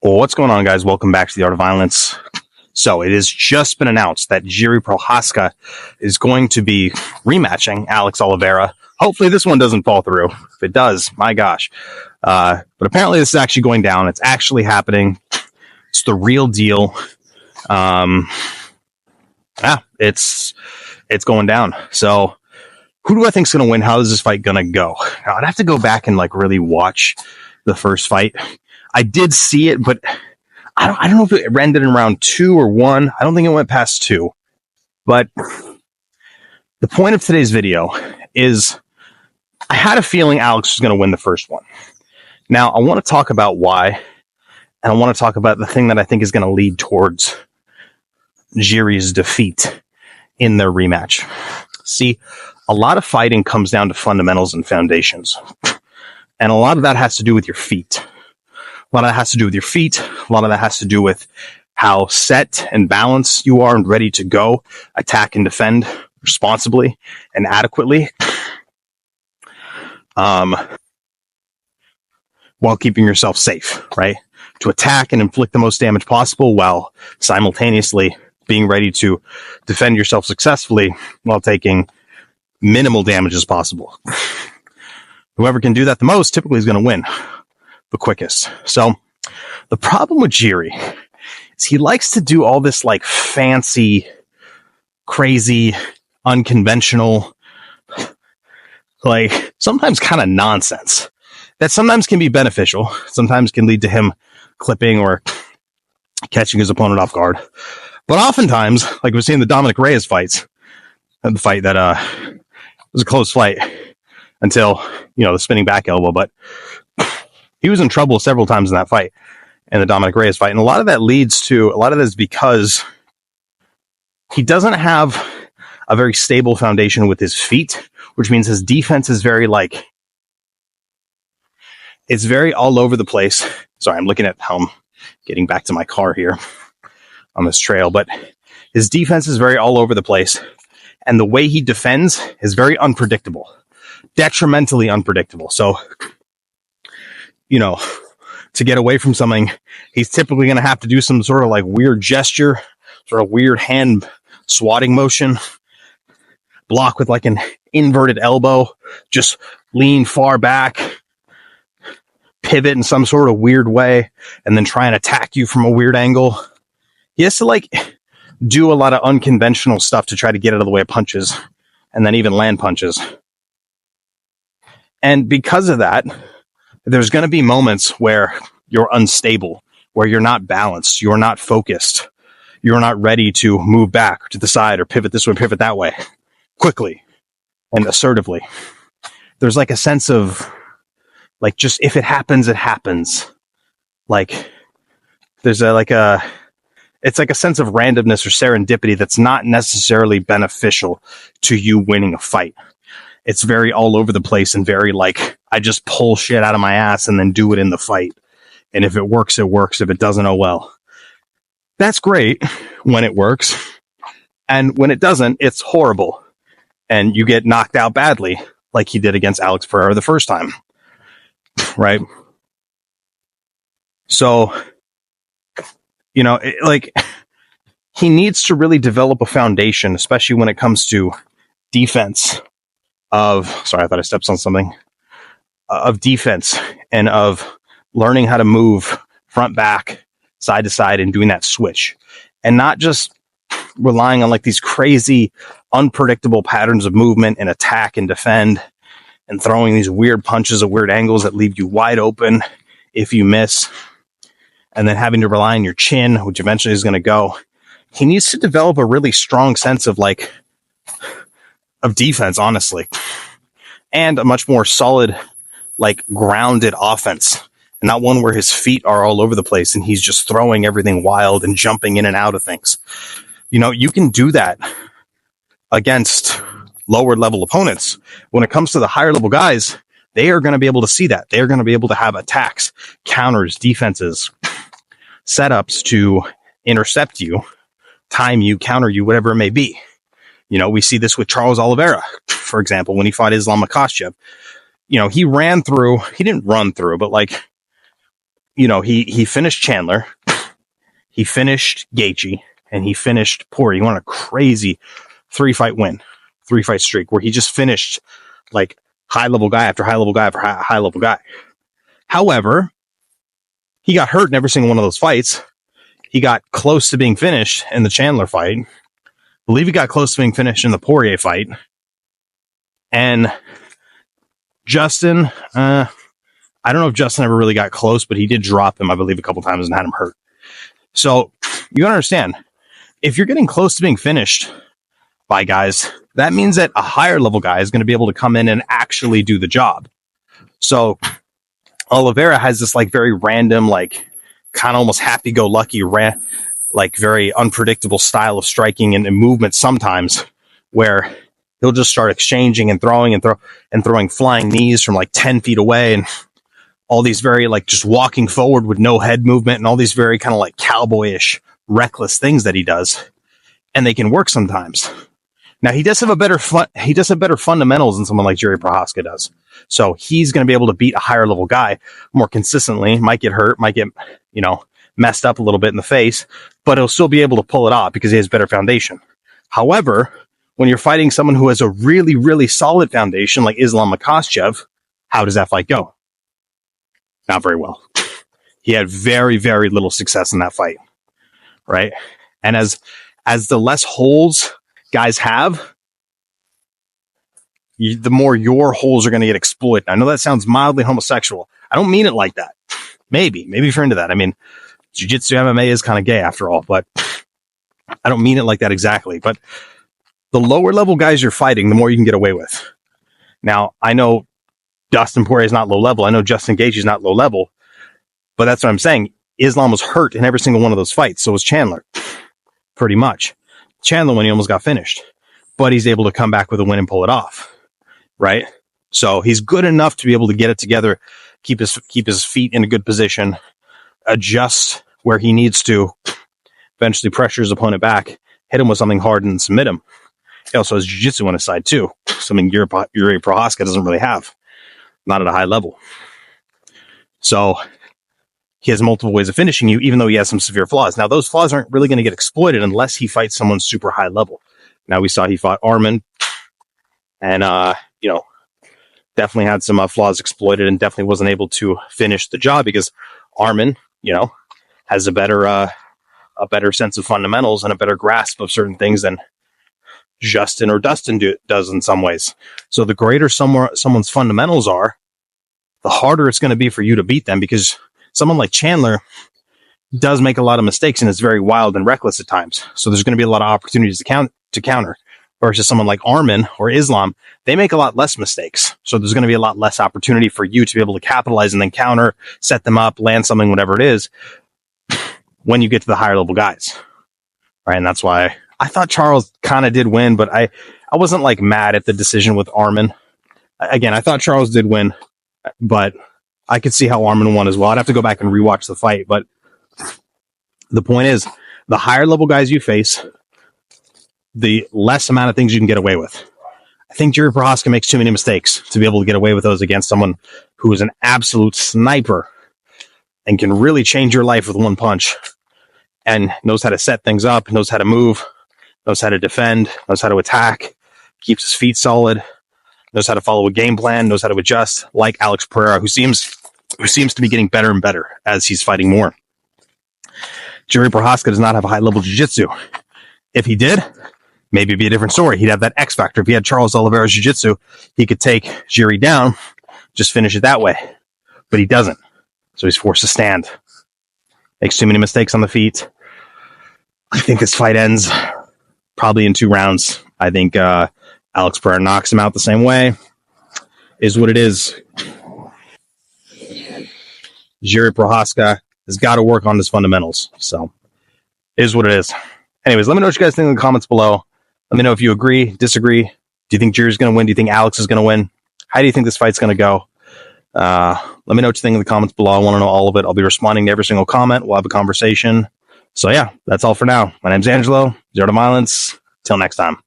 Well, what's going on, guys? Welcome back to The Art of Violence. So it has just been announced that Jiri Prochazka is going to be rematching Alex Oliveira. Hopefully this one doesn't fall through. If it does, my gosh. But apparently this is actually going down. It's actually happening. It's the real deal. It's going down. So who do I think is going to win? How is this fight going to go? Now, I'd have to go back and really watch the first fight. I did see it, but I don't know if it ended in round 2 or 1. I don't think it went past 2. But the point of today's video is I had a feeling Alex was going to win the first one. Now, I want to talk about why, and I want to talk about the thing that I think is going to lead towards Jiri's defeat in their rematch. See, a lot of fighting comes down to fundamentals and foundations. And a lot of that has to do with your feet. A lot of that has to do with your feet. A lot of that has to do with how set and balanced you are and ready to go, attack and defend responsibly and adequately, while keeping yourself safe, right? To attack and inflict the most damage possible while simultaneously being ready to defend yourself successfully while taking minimal damage as possible. Whoever can do that the most typically is going to win the quickest. So the problem with Jiri is he likes to do all this fancy, crazy, unconventional, sometimes kind of nonsense that sometimes can be beneficial, sometimes can lead to him clipping or catching his opponent off guard. But oftentimes, like we've seen the Dominic Reyes fights, the fight that was a close fight until, the spinning back elbow, but he was in trouble several times in that fight, in the Dominic Reyes fight. And a lot of that is because he doesn't have a very stable foundation with his feet, which means his defense is very it's very all over the place. Sorry, I'm looking at how I'm getting back to my car here on this trail, but his defense is very all over the place. And the way he defends is very unpredictable, detrimentally unpredictable. So, to get away from something, he's typically going to have to do some sort of weird gesture, sort of weird hand swatting motion, block with an inverted elbow, just lean far back, pivot in some sort of weird way, and then try and attack you from a weird angle. He has to do a lot of unconventional stuff to try to get out of the way of punches and then even land punches. And because of that, there's going to be moments where you're unstable, where you're not balanced, you're not focused, you're not ready to move back to the side or pivot this way, pivot that way, quickly and assertively. There's a sense of just if it happens, it happens. There's it's a sense of randomness or serendipity that's not necessarily beneficial to you winning a fight. It's very all over the place and very I just pull shit out of my ass and then do it in the fight. And if it works, it works. If it doesn't, oh well. That's great when it works. And when it doesn't, it's horrible. And you get knocked out badly, like he did against Alex Pereira the first time. Right? So, he needs to really develop a foundation, especially when it comes to defense sorry, I thought I stepped on something, of defense and of learning how to move front, back, side to side and doing that switch and not just relying on these crazy, unpredictable patterns of movement and attack and defend and throwing these weird punches at weird angles that leave you wide open if you miss and then having to rely on your chin, which eventually is going to go. He needs to develop a really strong sense of defense, honestly, and a much more solid, grounded offense, and not one where his feet are all over the place and he's just throwing everything wild and jumping in and out of things. You can do that against lower level opponents. When it comes to the higher level guys, they are going to be able to see that. They're going to be able to have attacks, counters, defenses, setups to intercept you, time you, counter you, whatever it may be. We see this with Charles Oliveira, for example, when he fought Islam Makhachev. He didn't run through, but he finished Chandler, he finished Gaethje, and he finished Poirier. He won a crazy 3-fight streak where he just finished like high-level guy after high-level guy after high-level guy. However, he got hurt in every single one of those fights. He got close to being finished in the Chandler fight. I believe he got close to being finished in the Poirier fight. And Justin, I don't know if Justin ever really got close, but he did drop him, I believe, a couple times and had him hurt. So you understand, if you're getting close to being finished by guys, that means that a higher level guy is going to be able to come in and actually do the job. So Oliveira has this like very random, like kind of almost happy-go-lucky, like very unpredictable style of striking and movement sometimes, where he'll just start exchanging and throwing flying knees from like 10 feet away, and all these very like just walking forward with no head movement, and all these very kind of like cowboyish, reckless things that he does, and they can work sometimes. Now he does have better fundamentals than someone like Jiri Prochazka does. So he's going to be able to beat a higher level guy more consistently. Might get hurt, might get, messed up a little bit in the face, but he'll still be able to pull it off because he has better foundation. However, when you're fighting someone who has a really, really solid foundation like Islam Makhachev, how does that fight go? Not very well. He had very, very little success in that fight, right? And as the less holes guys have, the more your holes are going to get exploited. I know that sounds mildly homosexual. I don't mean it like that. Maybe if you're into that. I mean, jiu-jitsu MMA is kind of gay after all, but I don't mean it like that exactly. But the lower level guys you're fighting, the more you can get away with. Now, I know Dustin Poirier is not low level. I know Justin Gaethje is not low level, but that's what I'm saying. Islam was hurt in every single one of those fights. So was Chandler, pretty much. Chandler, when he almost got finished, but he's able to come back with a win and pull it off. Right? So he's good enough to be able to get it together, keep his feet in a good position, adjust where he needs to, eventually pressure his opponent back, hit him with something hard and submit him. He also has jiu-jitsu on his side too, something Jiri Prochazka doesn't really have, not at a high level. So he has multiple ways of finishing you, even though he has some severe flaws. Now, those flaws aren't really going to get exploited unless he fights someone super high level. Now, we saw he fought Arman, and definitely had some flaws exploited and definitely wasn't able to finish the job because Arman, has a better sense of fundamentals and a better grasp of certain things than Justin or Dustin does in some ways. So the greater someone's fundamentals are, the harder it's going to be for you to beat them, because someone like Chandler does make a lot of mistakes and is very wild and reckless at times. So there's going to be a lot of opportunities to counter. Versus someone like Arman or Islam, they make a lot less mistakes. So there's going to be a lot less opportunity for you to be able to capitalize and then counter, set them up, land something, whatever it is, when you get to the higher level guys. Right? And that's why I thought Charles kind of did win, but I wasn't like mad at the decision with Arman. Again, I thought Charles did win, but I could see how Arman won as well. I'd have to go back and rewatch the fight. But the point is, the higher level guys you face, the less amount of things you can get away with. I think Jiri Prochazka makes too many mistakes to be able to get away with those against someone who is an absolute sniper and can really change your life with one punch and knows how to set things up, knows how to move, knows how to defend, knows how to attack, keeps his feet solid, knows how to follow a game plan, knows how to adjust, like Alex Pereira, who seems to be getting better and better as he's fighting more. Jiri Prochazka does not have a high-level jiu-jitsu. If he did, maybe it'd be a different story. He'd have that X factor. If he had Charles Oliveira's jiu-jitsu, he could take Jiri down, just finish it that way. But he doesn't. So he's forced to stand. Makes too many mistakes on the feet. I think this fight ends probably in 2 rounds. I think Alex Pereira knocks him out the same way. Is what it is. Jiri Prochazka has got to work on his fundamentals. So, is what it is. Anyways, let me know what you guys think in the comments below. Let me know if you agree, disagree. Do you think Jiri's going to win? Do you think Alex is going to win? How do you think this fight's going to go? Let me know what you think in the comments below. I want to know all of it. I'll be responding to every single comment. We'll have a conversation. So yeah, that's all for now. My name's Angelo. Zero to Violence. Till next time.